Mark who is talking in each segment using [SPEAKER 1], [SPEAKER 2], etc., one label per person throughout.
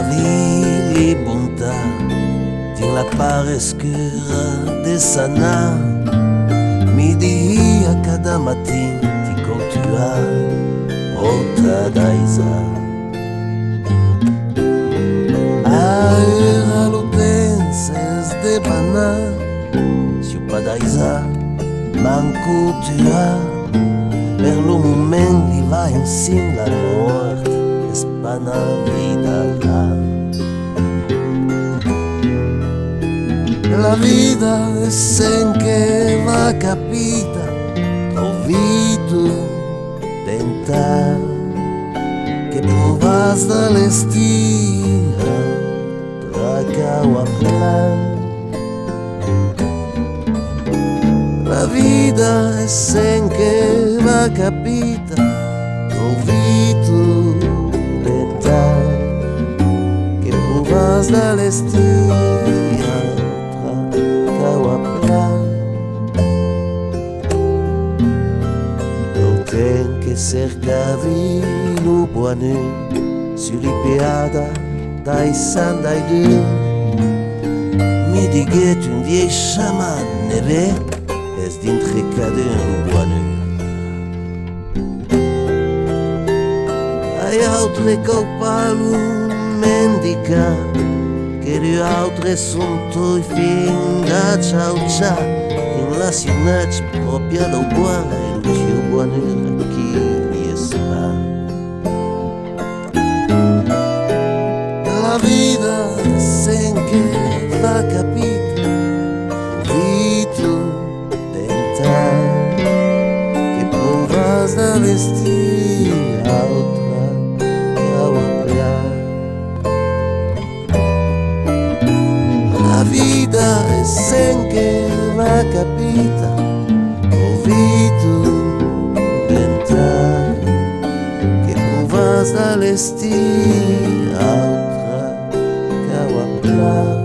[SPEAKER 1] maravilha e bondade tem la part escura de sana. Mi dia cada matin ti cultua outra daisa. Era lutenses de bana si o padaisa manco tua. Per lo moment li va insim la mort espana vida là. La vida è sen che va capita, trovitu tentar che provas dall'estia tra cau a plan. La vida è sen che va capita, trovitu tentar che provas dall'estia. Tem que cerca vino buone sull'ipeada dai san dai deux. Mi diguet un vieil chaman neve es dintre cade un buone. Ai altre coppalu mendica che le altre son toi finga ciao ciao in la sinach propria do buone io buone chi li sta. La vida sen che va capita vitu tentar che provas da vestir altra cauapla. La vida sen che va capita vitu dall'estia altra cauapla.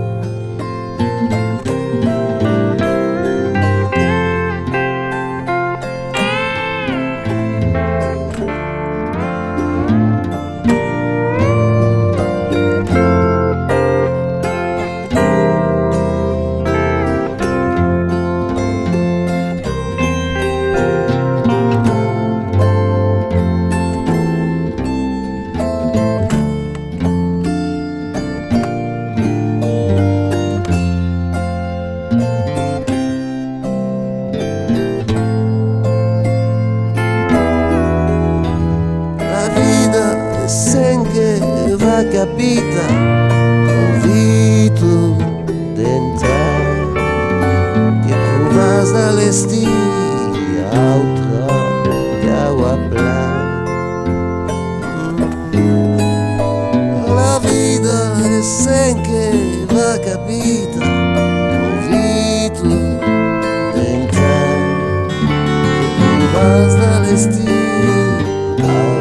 [SPEAKER 1] Sen che va capita convitu dentar che provas dall'estia altra cauapla. La vida è sen che va capita convitu dentar che provas dall'estia altra